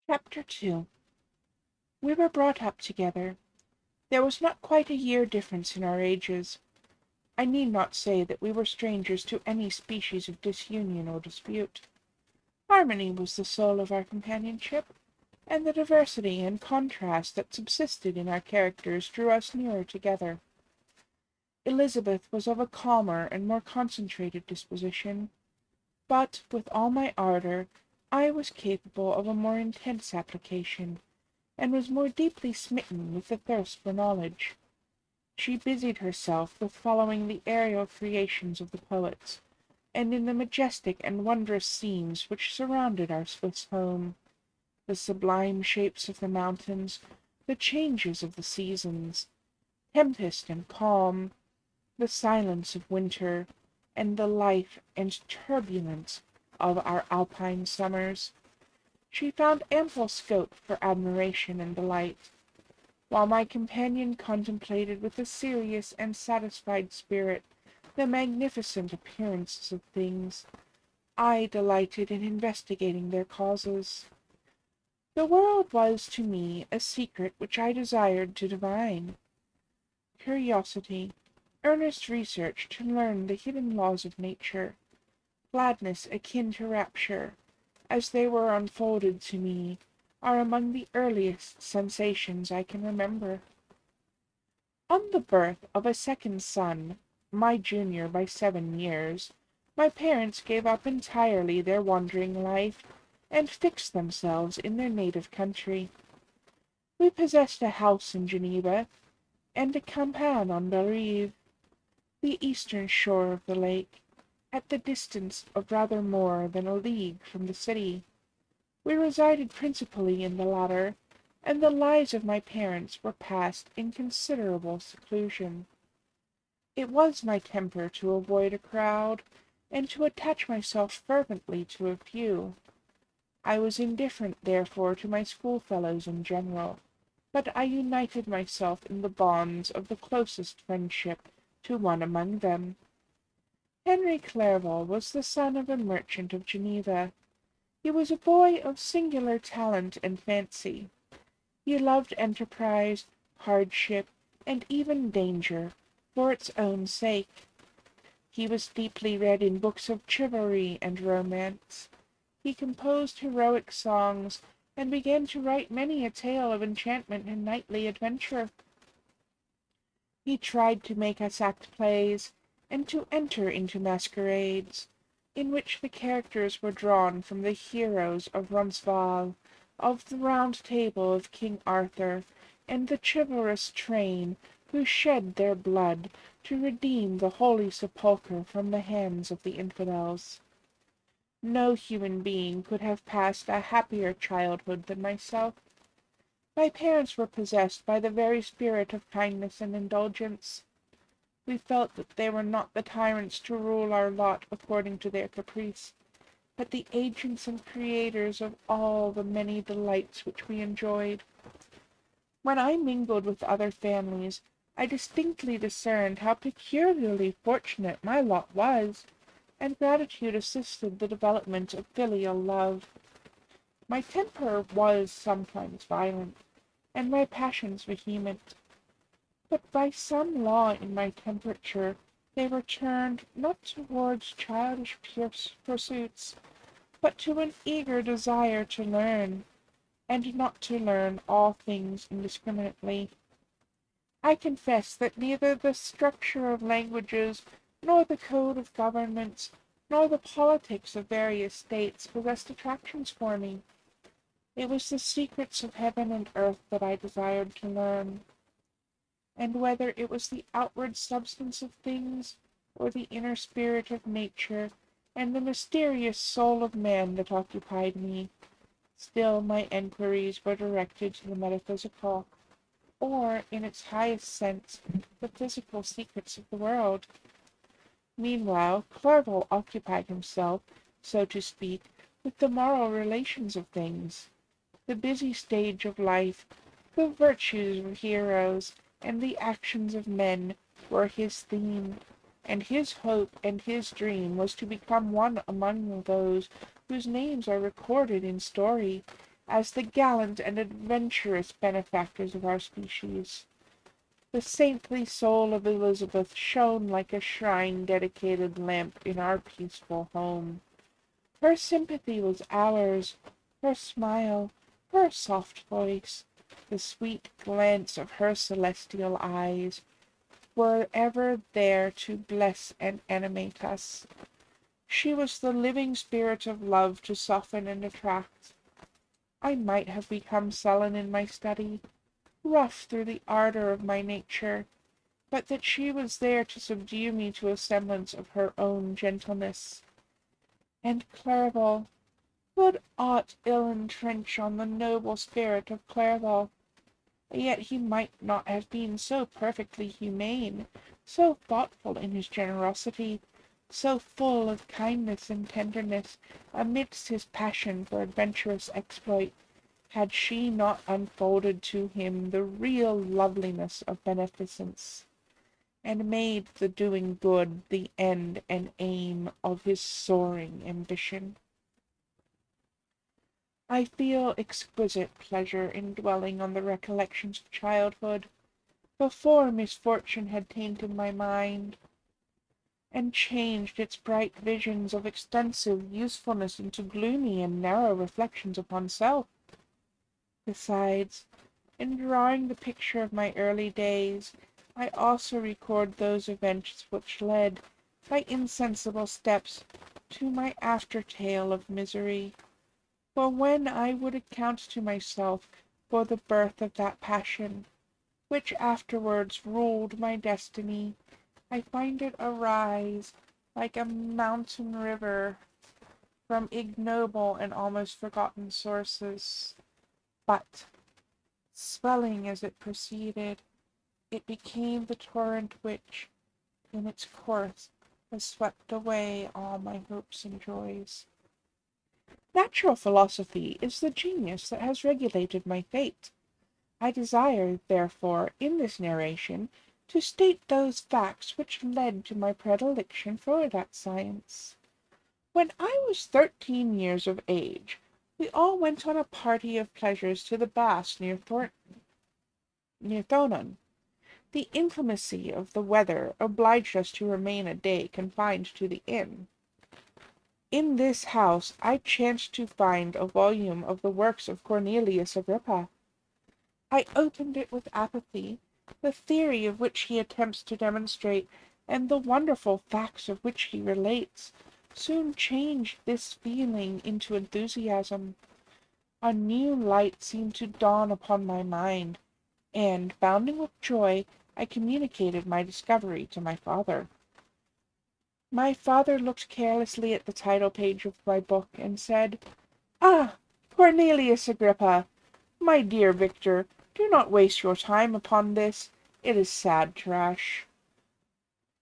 Chapter 2. We were brought up together. There was not quite a year difference in our ages. I need not say that we were strangers to any species of disunion or dispute. Harmony was the soul of our companionship, and the diversity and contrast that subsisted in our characters drew us nearer together. Elizabeth was of a calmer and more concentrated disposition, but, with all my ardor, I was capable of a more intense application, and was more deeply smitten with the thirst for knowledge. She busied herself with following the aerial creations of the poets, and in the majestic and wondrous scenes which surrounded our Swiss home, the sublime shapes of the mountains, the changes of the seasons, tempest and calm, the silence of winter, and the life and turbulence of our Alpine summers. She found ample scope for admiration and delight, while my companion contemplated with a serious and satisfied spirit the magnificent appearances of things. I delighted in investigating their causes. The world was to me a secret which I desired to divine. Curiosity, earnest research to learn the hidden laws of nature, gladness akin to rapture, as they were unfolded to me, are among the earliest sensations I can remember. On the birth of a second son, my junior by 7 years, my parents gave up entirely their wandering life, and fixed themselves in their native country. We possessed a house in Geneva, and a campagne on Belle, the eastern shore of the lake, at the distance of rather more than a league from the city. We resided principally in the latter, and the lives of my parents were passed in considerable seclusion. It was my temper to avoid a crowd, and to attach myself fervently to a few. I was indifferent, therefore, to my schoolfellows in general, but I united myself in the bonds of the closest friendship to one among them. Henry Clerval was the son of a merchant of Geneva. He was a boy of singular talent and fancy. He loved enterprise, hardship, and even danger, for its own sake. He was deeply read in books of chivalry and romance. He composed heroic songs, and began to write many a tale of enchantment and knightly adventure. He tried to make us act plays, and to enter into masquerades, in which the characters were drawn from the heroes of Roncesvalles, of the Round Table of King Arthur, and the chivalrous train who shed their blood to redeem the Holy Sepulchre from the hands of the infidels. No human being could have passed a happier childhood than myself. My parents were possessed by the very spirit of kindness and indulgence. We felt that they were not the tyrants to rule our lot according to their caprice, but the agents and creators of all the many delights which we enjoyed. When I mingled with other families, I distinctly discerned how peculiarly fortunate my lot was, and gratitude assisted the development of filial love. My temper was sometimes violent, and my passions vehement, but by some law in my temperature they were turned, not towards childish pursuits, but to an eager desire to learn, and not to learn all things indiscriminately. I confess that neither the structure of languages, nor the code of governments, nor the politics of various states possessed attractions for me. It was the secrets of heaven and earth that I desired to learn, and whether it was the outward substance of things, or the inner spirit of nature, and the mysterious soul of man that occupied me, still my enquiries were directed to the metaphysical, or, in its highest sense, the physical secrets of the world. Meanwhile, Clerval occupied himself, so to speak, with the moral relations of things. The busy stage of life, the virtues of heroes, and the actions of men were his theme, and his hope and his dream was to become one among those whose names are recorded in story, as the gallant and adventurous benefactors of our species. The saintly soul of Elizabeth shone like a shrine-dedicated lamp in our peaceful home. Her sympathy was ours, her smile, her soft voice, the sweet glance of her celestial eyes, were ever there to bless and animate us. She was the living spirit of love to soften and attract. I might have become sullen in my study, rough through the ardor of my nature, but that she was there to subdue me to a semblance of her own gentleness. And Clerval, would aught ill entrench on the noble spirit of Clerval? Yet he might not have been so perfectly humane, so thoughtful in his generosity, so full of kindness and tenderness amidst his passion for adventurous exploit, had she not unfolded to him the real loveliness of beneficence, and made the doing good the end and aim of his soaring ambition. I feel exquisite pleasure in dwelling on the recollections of childhood, before misfortune had tainted my mind, and changed its bright visions of extensive usefulness into gloomy and narrow reflections upon self. Besides, in drawing the picture of my early days, I also record those events which led, by insensible steps, to my after tale of misery. For when I would account to myself for the birth of that passion, which afterwards ruled my destiny, I find it arise, like a mountain river, from ignoble and almost forgotten sources. But, swelling as it proceeded, it became the torrent which, in its course, has swept away all my hopes and joys. Natural philosophy is the genius that has regulated my fate. I desire, therefore, in this narration, to state those facts which led to my predilection for that science. When I was 13 years of age, we all went on a party of pleasures to the baths near Thonon. The inclemency of the weather obliged us to remain a day confined to the inn. In this house I chanced to find a volume of the works of Cornelius Agrippa. I opened it with apathy. The theory of which he attempts to demonstrate, and the wonderful facts of which he relates, soon changed this feeling into enthusiasm. A new light seemed to dawn upon my mind, and, bounding with joy, I communicated my discovery to my father. My father looked carelessly at the title page of my book, and said, "Ah, Cornelius Agrippa! My dear Victor, do not waste your time upon this. It is sad trash."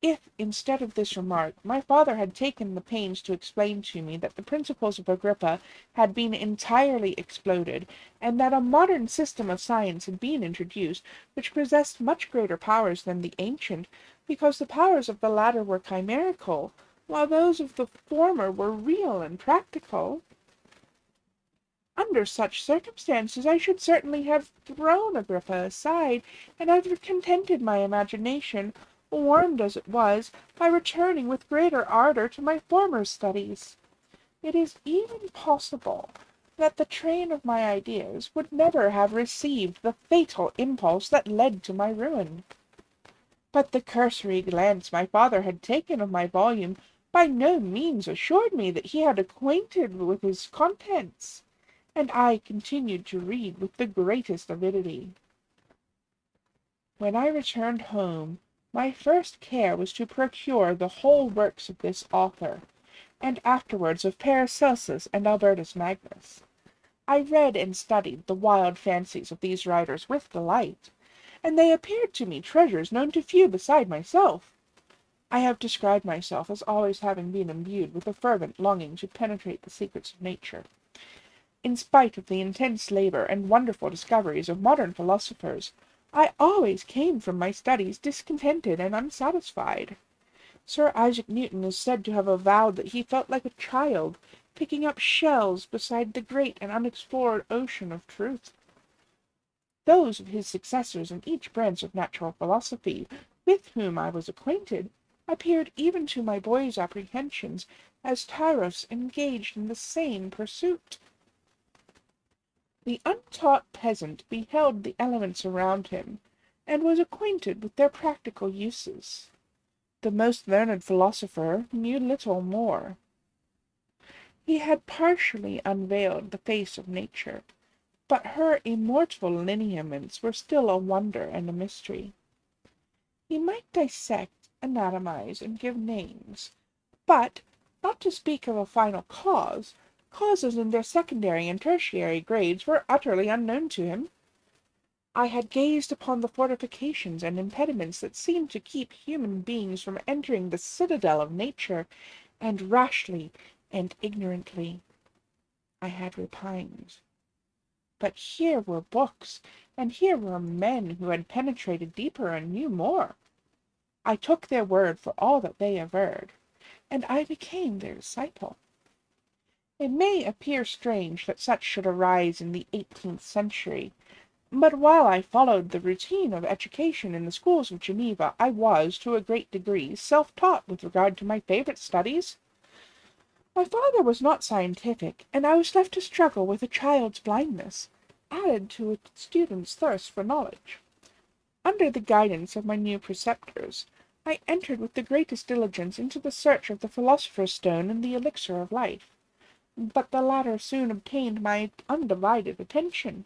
If, instead of this remark, my father had taken the pains to explain to me that the principles of Agrippa had been entirely exploded, and that a modern system of science had been introduced, which possessed much greater powers than the ancient, because the powers of the latter were chimerical, while those of the former were real and practical, under such circumstances I should certainly have thrown Agrippa aside, and have contented my imagination, warmed as it was, by returning with greater ardor to my former studies. It is even possible that the train of my ideas would never have received the fatal impulse that led to my ruin. But the cursory glance my father had taken of my volume by no means assured me that he had acquainted with its contents, and I continued to read with the greatest avidity. When I returned home, my first care was to procure the whole works of this author, and afterwards of Paracelsus and Albertus Magnus. I read and studied the wild fancies of these writers with delight, and they appeared to me treasures known to few beside myself. I have described myself as always having been imbued with a fervent longing to penetrate the secrets of nature. In spite of the intense labor and wonderful discoveries of modern philosophers, I always came from my studies discontented and unsatisfied. Sir Isaac Newton is said to have avowed that he felt like a child, picking up shells beside the great and unexplored ocean of truth. Those of his successors in each branch of natural philosophy with whom I was acquainted appeared even to my boy's apprehensions as tyros engaged in the same pursuit. The untaught peasant beheld the elements around him, and was acquainted with their practical uses. The most learned philosopher knew little more. He had partially unveiled the face of nature, but her immortal lineaments were still a wonder and a mystery. He might dissect, anatomize, and give names, but, not to speak of a final cause, causes in their secondary and tertiary grades were utterly unknown to him. I had gazed upon the fortifications and impediments that seemed to keep human beings from entering the citadel of nature, and rashly and ignorantly I had repined. But here were books, and here were men who had penetrated deeper and knew more. I took their word for all that they averred, and I became their disciple. It may appear strange that such should arise in the 18th century, but while I followed the routine of education in the schools of Geneva, I was, to a great degree, self-taught with regard to my favorite studies. My father was not scientific, and I was left to struggle with a child's blindness, added to a student's thirst for knowledge. Under the guidance of my new preceptors, I entered with the greatest diligence into the search of the philosopher's stone and the elixir of life, but the latter soon obtained my undivided attention.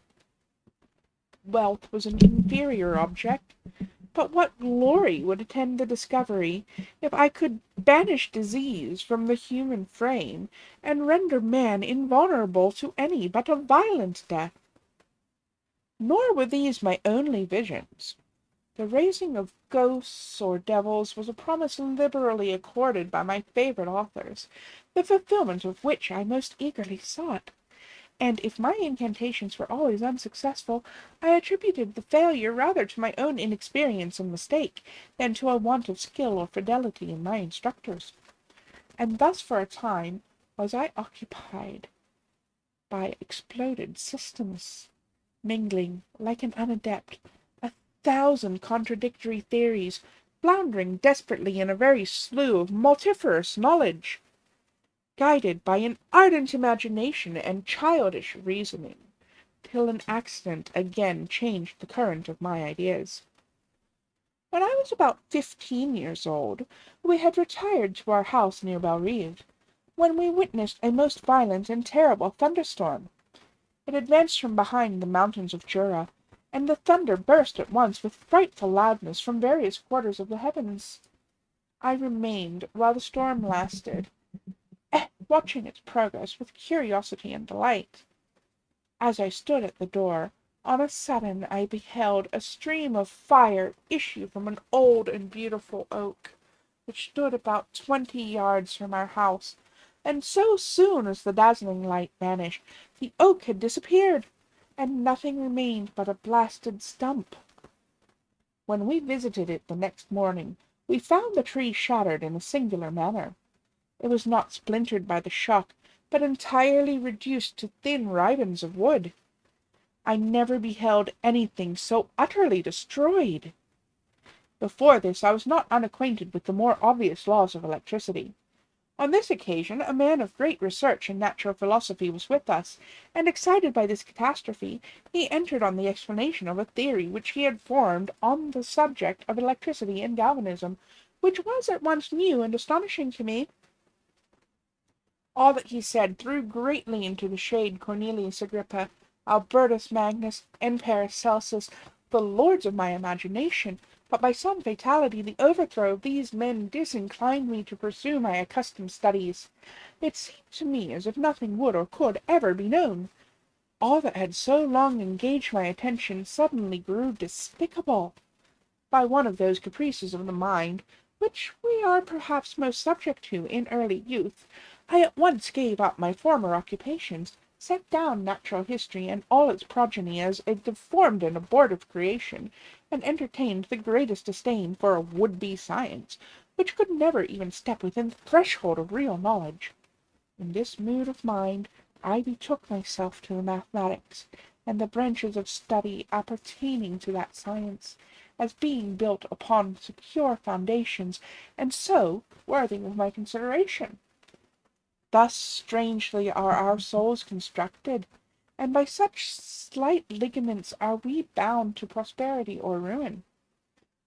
Wealth was an inferior object, but what glory would attend the discovery if I could banish disease from the human frame, and render man invulnerable to any but a violent death? Nor were these my only visions. The raising of ghosts or devils was a promise liberally accorded by my favorite authors, the fulfilment of which I most eagerly sought. And if my incantations were always unsuccessful, I attributed the failure rather to my own inexperience and mistake, than to a want of skill or fidelity in my instructors. And thus for a time was I occupied by exploded systems, mingling, like an unadept, 1,000 contradictory theories, floundering desperately in a very slough of multifarious knowledge, guided by an ardent imagination and childish reasoning, till an accident again changed the current of my ideas. When I was about 15 years old, we had retired to our house near Bellerive, when we witnessed a most violent and terrible thunderstorm. It advanced from behind the mountains of Jura, and the thunder burst at once with frightful loudness from various quarters of the heavens. I remained while the storm lasted, watching its progress with curiosity and delight. As I stood at the door, on a sudden I beheld a stream of fire issue from an old and beautiful oak, which stood about 20 yards from our house, and so soon as the dazzling light vanished, the oak had disappeared, and nothing remained but a blasted stump. When we visited it the next morning, we found the tree shattered in a singular manner. It was not splintered by the shock, but entirely reduced to thin ribbons of wood. I never beheld anything so utterly destroyed. Before this I was not unacquainted with the more obvious laws of electricity. On this occasion a man of great research in natural philosophy was with us, and excited by this catastrophe, he entered on the explanation of a theory which he had formed on the subject of electricity and galvanism, which was at once new and astonishing to me. All that he said threw greatly into the shade Cornelius Agrippa, Albertus Magnus, and Paracelsus, the lords of my imagination, but by some fatality the overthrow of these men disinclined me to pursue my accustomed studies. It seemed to me as if nothing would or could ever be known. All that had so long engaged my attention suddenly grew despicable. By one of those caprices of the mind, which we are perhaps most subject to in early youth, I at once gave up my former occupations, set down natural history and all its progeny as a deformed and abortive creation, and entertained the greatest disdain for a would-be science, which could never even step within the threshold of real knowledge. In this mood of mind I betook myself to the mathematics, and the branches of study appertaining to that science, as being built upon secure foundations, and so worthy of my consideration. Thus strangely are our souls constructed, and by such slight ligaments are we bound to prosperity or ruin.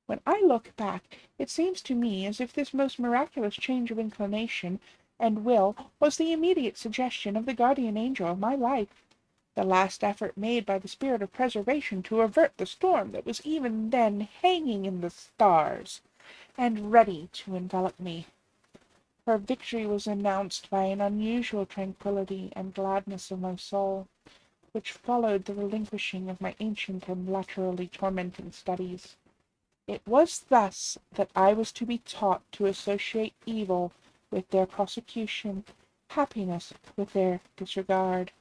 When I look back, it seems to me as if this most miraculous change of inclination and will was the immediate suggestion of the guardian angel of my life, the last effort made by the spirit of preservation to avert the storm that was even then hanging in the stars, and ready to envelop me. Her victory was announced by an unusual tranquillity and gladness of my soul, which followed the relinquishing of my ancient and laterally tormenting studies. It was thus that I was to be taught to associate evil with their prosecution, happiness with their disregard.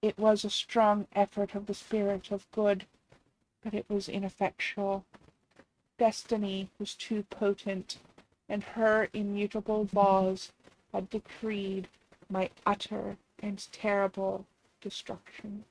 It was a strong effort of the spirit of good, but it was ineffectual. Destiny was too potent, and her immutable laws had decreed my utter and terrible destruction.